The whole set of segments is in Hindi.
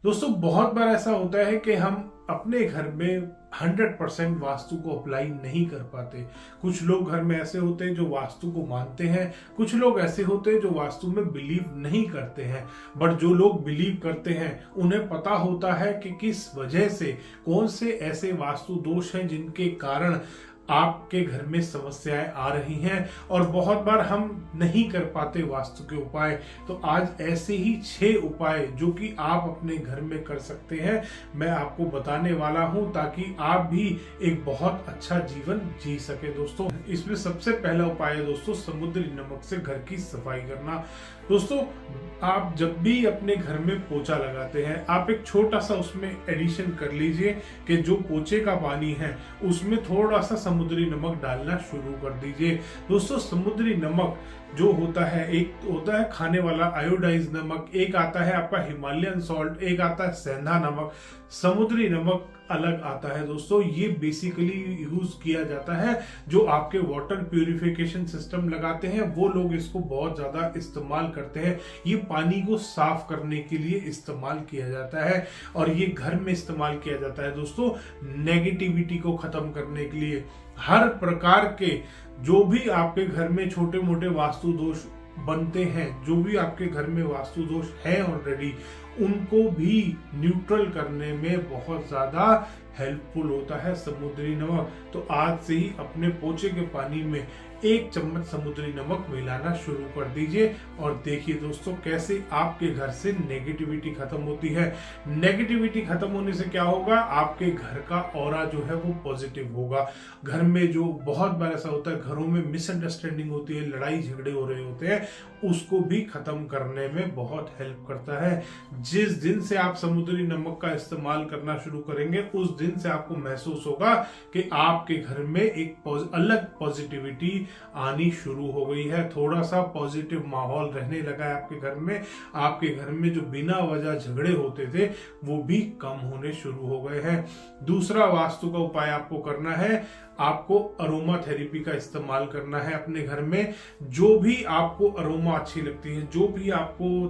दोस्तों बहुत बार ऐसा होता है कि हम अपने घर में 100% वास्तु को अप्लाई नहीं कर पाते। कुछ लोग घर में ऐसे होते हैं जो वास्तु को मानते हैं, कुछ लोग ऐसे होते हैं जो वास्तु में बिलीव नहीं करते हैं। बट जो लोग बिलीव करते हैं उन्हें पता होता है कि किस वजह से, कौन से ऐसे वास्तु दोष हैं जिनके कारण आपके घर में समस्याएं आ रही हैं और बहुत बार हम नहीं कर पाते वास्तु के उपाय। तो आज ऐसे ही 6 उपाय जो कि आप अपने घर में कर सकते हैं मैं आपको बताने वाला हूं, ताकि आप भी एक बहुत अच्छा जीवन जी सके। दोस्तों इसमें सबसे पहला उपाय है दोस्तों समुद्री नमक से घर की सफाई करना। दोस्तों आप जब भी अपने घर में पोछा लगाते हैं, आप एक छोटा सा उसमें एडिशन कर लीजिए कि जो पोछे का पानी है उसमें थोड़ा सा समुद्री नमक डालना शुरू कर दीजिए। दोस्तों समुद्री नमक जो होता है, एक होता है खाने वाला आयोडाइज नमक, एक आता है आपका हिमालयन सॉल्ट, एक आता है सेंधा नमक, समुद्री नमक अलग आता है। दोस्तों ये बेसिकली यूज किया जाता है जो आपके वाटर प्यूरिफिकेशन सिस्टम लगाते हैं, वो लोग इसको बहुत ज्यादा इस्तेमाल करते हैं। ये पानी को साफ करने के लिए इस्तेमाल किया जाता है और ये घर में इस्तेमाल किया जाता है दोस्तों नेगेटिविटी को खत्म करने के लिए। हर प्रकार के जो भी आपके घर में छोटे मोटे वास्तु दोष बनते हैं, जो भी आपके घर में वास्तु दोष है ऑलरेडी, उनको भी न्यूट्रल करने में बहुत ज्यादा हेल्पफुल होता है समुद्री नमक। तो आज से ही अपने पोछे के पानी में 1 चम्मच समुद्री नमक मिलाना शुरू कर दीजिए और देखिए दोस्तों कैसे आपके घर से नेगेटिविटी खत्म होती है। नेगेटिविटी खत्म होने से क्या होगा, आपके घर का ऑरा जो है वो पॉजिटिव होगा। घर में जो बहुत बार ऐसा होता है घरों में मिसअंडरस्टैंडिंग होती है, लड़ाई झगड़े हो रहे होते हैं, उसको भी खत्म करने में बहुत हेल्प करता है। जिस दिन से आप समुद्री नमक का इस्तेमाल करना शुरू करेंगे उस दिन से आपको महसूस होगा कि आपके घर में एक अलग पॉजिटिविटी आनी शुरू हो गई है। थोड़ा सा पॉजिटिव माहौल रहने लगा है आपके घर में। आपके घर में जो बिना वजह झगड़े होते थे वो भी कम होने शुरू हो गए हैं। दूसरा वास्तु का उपाय आपको करना है, आपको अरोमा थेरेपी का इस्तेमाल करना है अपने घर में। जो भी आपको अरोमा अच्छी लगती है, जो भी आपको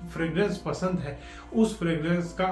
फ्रेग्रेंस पसंद है, उस फ्रेग्रेंस का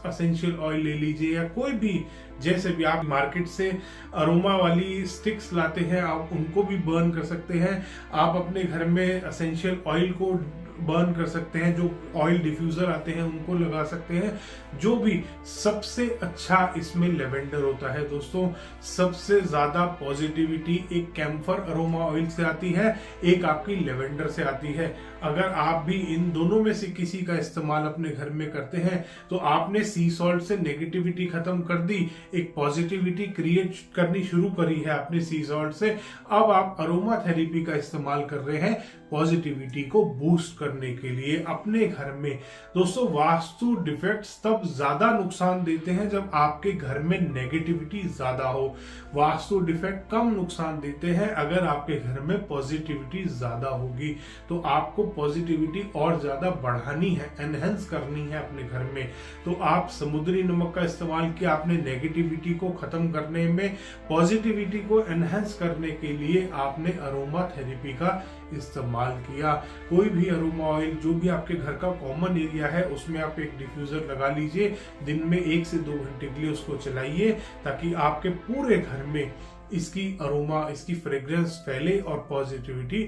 एसेंशियल ऑयल ले लीजिए या कोई भी, जैसे भी आप मार्केट से अरोमा वाली स्टिक्स लाते हैं आप उनको भी बर्न कर सकते हैं। आप अपने घर में एसेंशियल ऑयल को बर्न कर सकते हैं, जो ऑयल डिफ्यूजर आते हैं उनको लगा सकते हैं। जो भी सबसे अच्छा इसमें लेवेंडर होता है दोस्तों। सबसे ज्यादा पॉजिटिविटी एक कैम्फर अरोमा ऑयल से आती है, एक आपकी लेवेंडर से आती है। अगर आप भी इन दोनों में से किसी का इस्तेमाल अपने घर में करते हैं तो आपने सी सॉल्ट से नेगेटिविटी खत्म कर दी, एक पॉजिटिविटी क्रिएट करनी शुरू करी है आपने सी सॉल्ट से। अब आप अरोमा थेरेपी का इस्तेमाल कर रहे हैं पॉजिटिविटी को बूस्ट करने के लिए अपने घर में। दोस्तों वास्तु डिफेक्ट्स तब ज्यादा नुकसान देते हैं जब आपके घर में नेगेटिविटी ज्यादा हो। वास्तु डिफेक्ट कम नुकसान देते हैं अगर आपके घर में पॉजिटिविटी ज्यादा होगी। तो आपको पॉजिटिविटी और ज्यादा बढ़ानी है, एनहेंस करनी है अपने घर में। तो आप समुद्री नमक का इस्तेमाल किया आपने नेगेटिविटी को खत्म करने में, पॉजिटिविटी को एनहेंस करने के लिए आपने अरोमा थेरेपी का इस्तेमाल किया। कोई भी अरोमा ऑयल जो भी आपके घर का कॉमन एरिया है उसमें आप एक डिफ्यूजर लगा लीजिए, दिन में 1 से 2 घंटे के लिए उसको चलाइए ताकि आपके पूरे घर में इसकी अरोमा, इसकी फ्रेग्रेंस फैले और पॉजिटिविटी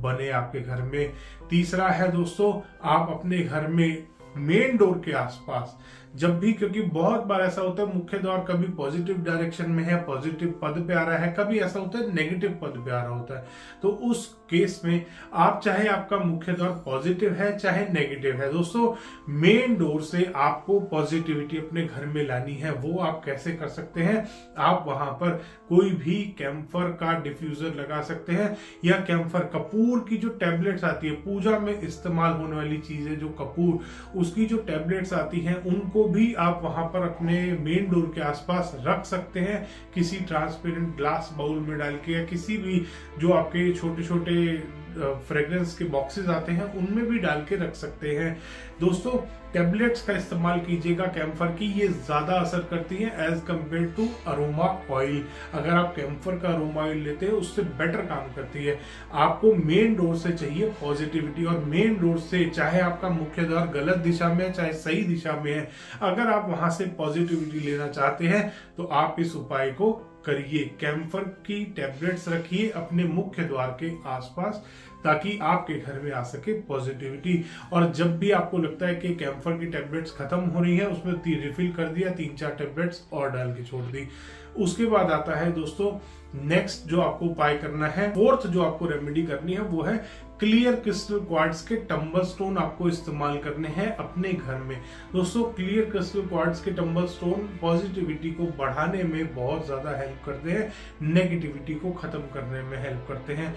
बने आपके घर में। तीसरा है दोस्तों, आप अपने घर में मेन डोर के आसपास जब भी, क्योंकि बहुत बार ऐसा होता है मुख्य द्वार कभी पॉजिटिव डायरेक्शन में है, पॉजिटिव पद पे आ रहा है, कभी ऐसा होता है नेगेटिव पद पे आ रहा होता है। तो उस केस में आप चाहे आपका मुख्य द्वार पॉजिटिव है चाहे नेगेटिव है, दोस्तों मेन डोर से आपको पॉजिटिविटी अपने घर में लानी है। वो आप कैसे कर सकते हैं, आप वहां पर कोई भी कैम्फर का डिफ्यूजर लगा सकते हैं या कैम्फर कपूर की जो टैबलेट्स आती है, पूजा में इस्तेमाल होने वाली चीज है जो कपूर, उसकी जो टैबलेट्स आती हैं उनको भी आप वहां पर अपने मेन डोर के आसपास रख सकते हैं, किसी ट्रांसपेरेंट ग्लास बाउल में डाल के या किसी भी जो आपके छोटे छोटे फ्रेग्रेंस के बॉक्सेस आते हैं उनमें भी डाल के रख सकते हैं। दोस्तों टेबलेट्स का इस्तेमाल कीजिएगा कैम्फर की, ये ज्यादा असर करती है as compare to aroma oil. अगर आप कैम्फर का अरोमा ऑयल लेते हैं उससे बेटर काम करती है। आपको मेन डोर से चाहिए पॉजिटिविटी, और मेन डोर से चाहे आपका मुख्य द्वार गलत दिशा में है चाहे सही दिशा में है, अगर आप वहां से पॉजिटिविटी लेना चाहते हैं तो आप इस उपाय को करिए। कैम्फर की टैबलेट्स रखिए अपने मुख्य द्वार के आसपास ताकि आपके घर में आ सके पॉजिटिविटी। और जब भी आपको लगता है कि कैम्फर की टैबलेट्स खत्म हो रही है, उसमें रिफिल कर दिया, 3-4 टैबलेट्स और डाल के छोड़ दी। उसके बाद आता है दोस्तों नेक्स्ट जो आपको उपाय करना है, फोर्थ जो आपको रेमेडी करनी है वो है क्लियर क्रिस्टल क्वार्ट्ज के टंबल स्टोन आपको इस्तेमाल करने हैं अपने घर में। दोस्तों क्लियर क्रिस्टल क्वार्ट्ज के टंबल स्टोन पॉजिटिविटी को बढ़ाने में बहुत ज्यादा हेल्प करते हैं, नेगेटिविटी को खत्म करने में हेल्प करते हैं।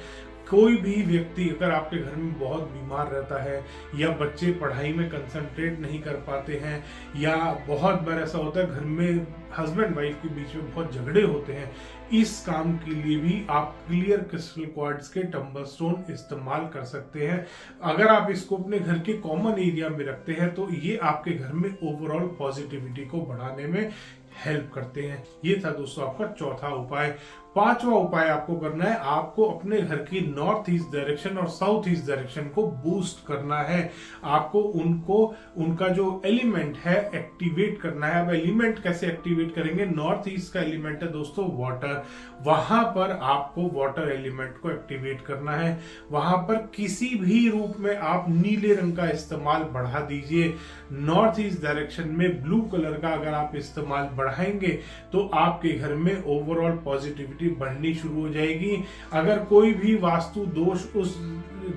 कोई भी व्यक्ति अगर आपके घर में बहुत बीमार रहता है, या बच्चे पढ़ाई में कंसंट्रेट नहीं कर पाते हैं, या बहुत बार ऐसा होता है घर में हस्बैंड वाइफ के बीच में बहुत झगड़े होते हैं, इस काम के लिए भी आप क्लियर क्रिस्टल क्वार्ट्ज के टंबल स्टोन इस्तेमाल कर सकते हैं। अगर आप इसको अपने घर के कॉमन एरिया में रखते हैं तो ये आपके घर में ओवरऑल पॉजिटिविटी को बढ़ाने में हेल्प करते हैं। ये था दोस्तों आपका चौथा उपाय। पांचवा उपाय आपको करना है, आपको अपने घर की नॉर्थ ईस्ट डायरेक्शन और साउथ ईस्ट डायरेक्शन को बूस्ट करना है। आपको उनका जो एलिमेंट है एक्टिवेट करना है। अब एलिमेंट कैसे एक्टिवेट करेंगे? नॉर्थ ईस्ट का एलिमेंट है दोस्तों वाटर, वहां पर आपको वाटर एलिमेंट को एक्टिवेट करना है। वहां पर किसी भी रूप में आप नीले रंग का इस्तेमाल बढ़ा दीजिए। नॉर्थ ईस्ट डायरेक्शन में ब्लू कलर का अगर आप इस्तेमाल बढ़ाएंगे तो आपके घर में ओवरऑल पॉजिटिविटी बढ़नी शुरू हो जाएगी। अगर कोई भी वास्तु दोष उस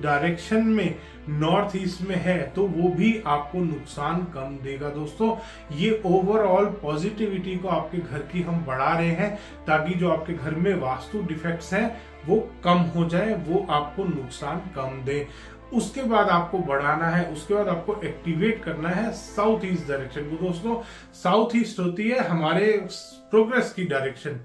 डायरेक्शन में नॉर्थ ईस्ट में है तो वो भी आपको नुकसान कम देगा। दोस्तों ये ओवरऑल पॉजिटिविटी को आपके घर की हम बढ़ा रहे हैं ताकि जो आपके घर में वास्तु डिफेक्ट्स हैं वो कम हो जाए, वो आपको नुकसान कम दे। उसके बाद आपको बढ़ाना है, उसके बाद आपको एक्टिवेट करना है साउथ ईस्ट डायरेक्शन को। दोस्तों साउथ ईस्ट होती है हमारे प्रोग्रेस की डायरेक्शन।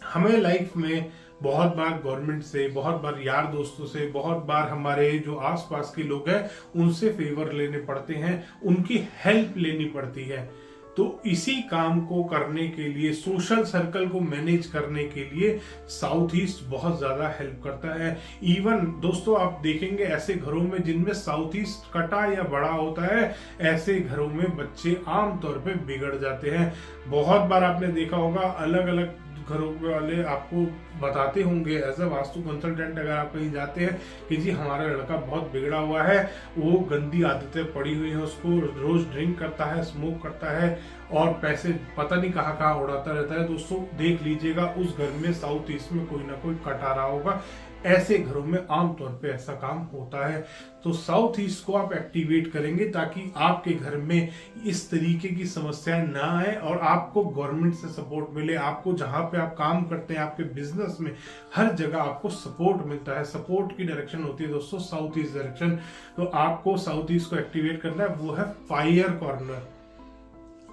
हमें लाइफ में बहुत बार गवर्नमेंट से, बहुत बार यार दोस्तों से, बहुत बार हमारे जो आसपास के लोग हैं उनसे फेवर लेने पड़ते हैं, उनकी हेल्प लेनी पड़ती है। तो इसी काम को करने के लिए, सोशल सर्कल को मैनेज करने के लिए साउथ ईस्ट बहुत ज्यादा हेल्प करता है। इवन दोस्तों आप देखेंगे ऐसे घरों में जिनमें साउथ ईस्ट कटा या बड़ा होता है, ऐसे घरों में बच्चे आमतौर पे बिगड़ जाते हैं। बहुत बार आपने देखा होगा अलग अलग घरों वाले आपको बताते होंगे एज अ वास्तु कंसल्टेंट, अगर आप कहीं जाते हैं कि जी हमारा लड़का बहुत बिगड़ा हुआ है, वो गंदी आदतें पड़ी हुई है, उसको रोज ड्रिंक करता है, स्मोक करता है और पैसे पता नहीं कहाँ कहाँ उड़ाता रहता है। दोस्तों देख लीजिएगा उस घर में साउथ ईस्ट में कोई ना कोई कटा रहा होगा। ऐसे घरों में आमतौर पे ऐसा काम होता है। तो साउथ ईस्ट को आप एक्टिवेट करेंगे ताकि आपके घर में इस तरीके की समस्याएं ना आए और आपको गवर्नमेंट से सपोर्ट मिले। आपको जहां पे आप काम करते हैं, आपके बिजनेस में, हर जगह आपको सपोर्ट मिलता है। सपोर्ट की डायरेक्शन होती है दोस्तों साउथ ईस्ट डायरेक्शन। तो आपको साउथ ईस्ट को एक्टिवेट करना है, वो है फायर कॉर्नर,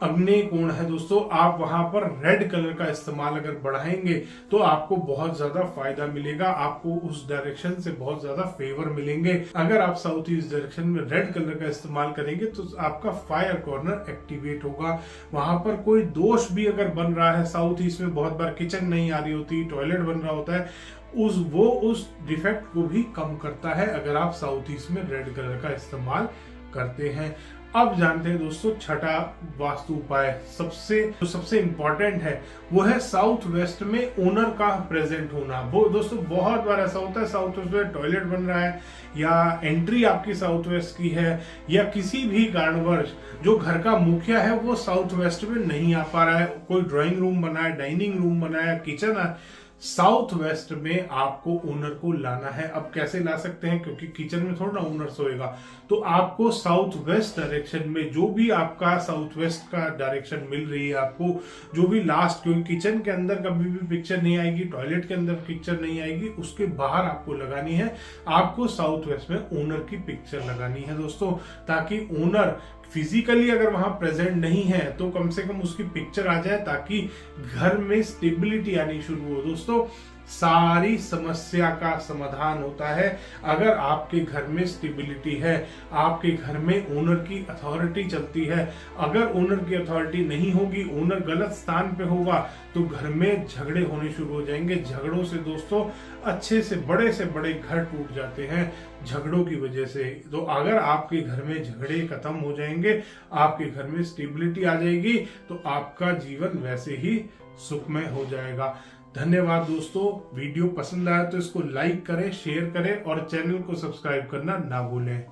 अग्नि कोण है दोस्तों। आप वहां पर रेड कलर का इस्तेमाल अगर बढ़ाएंगे तो आपको बहुत ज्यादा फायदा मिलेगा, आपको उस डायरेक्शन से बहुत ज्यादा फेवर मिलेंगे। अगर आप साउथ ईस्ट डायरेक्शन में रेड कलर का इस्तेमाल करेंगे तो आपका फायर कॉर्नर एक्टिवेट होगा। वहां पर कोई दोष भी अगर बन रहा है, साउथ ईस्ट में बहुत बार किचन नहीं आ रही होती, टॉयलेट बन रहा होता है, उस डिफेक्ट को भी कम करता है अगर आप साउथ ईस्ट में रेड कलर का इस्तेमाल करते हैं। अब जानते हैं दोस्तों छठा वास्तु उपाय, सबसे इंपॉर्टेंट है, वो है साउथ वेस्ट में ओनर का प्रेजेंट होना। वो दोस्तों बहुत बार ऐसा होता है साउथ वेस्ट में टॉयलेट बन रहा है या एंट्री आपकी साउथ वेस्ट की है, या किसी भी कारणवश जो घर का मुखिया है वो साउथ वेस्ट में नहीं आ पा रहा है, कोई ड्राइंग रूम बना है, डाइनिंग रूम बना है, किचन है, साउथ वेस्ट में आपको ओनर को लाना है। अब कैसे ला सकते हैं, क्योंकि किचन में थोड़ा ना ओनर सोएगा, तो आपको साउथ वेस्ट डायरेक्शन में जो भी आपका साउथ वेस्ट का डायरेक्शन मिल रही है, आपको जो भी लास्ट, क्योंकि किचन के अंदर कभी भी पिक्चर नहीं आएगी, टॉयलेट के अंदर पिक्चर नहीं आएगी, उसके बाहर आपको लगानी है। आपको साउथ वेस्ट में ओनर की पिक्चर लगानी है दोस्तों, ताकि ओनर फिजिकली अगर वहां प्रेजेंट नहीं है तो कम से कम उसकी पिक्चर आ जाए, ताकि घर में स्टेबिलिटी आनी शुरू हो। दोस्तों सारी समस्या का समाधान होता है। अगर आपके घर में स्टेबिलिटी है, आपके घर में ओनर की अथॉरिटी चलती है। अगर ओनर की अथॉरिटी नहीं होगी, ओनर गलत स्थान पे होगा, तो घर में झगड़े होने शुरू हो जाएंगे। झगड़ों से दोस्तों अच्छे से बड़े घर टूट जाते हैं झगड़ों की वजह से। तो अगर आपके घर में झगड़े खत्म हो जाएंगे, आपके घर में स्टेबिलिटी आ जाएगी, तो आपका जीवन वैसे ही सुखमय हो जाएगा। धन्यवाद दोस्तों। वीडियो पसंद आया तो इसको लाइक करें, शेयर करें और चैनल को सब्सक्राइब करना ना भूलें।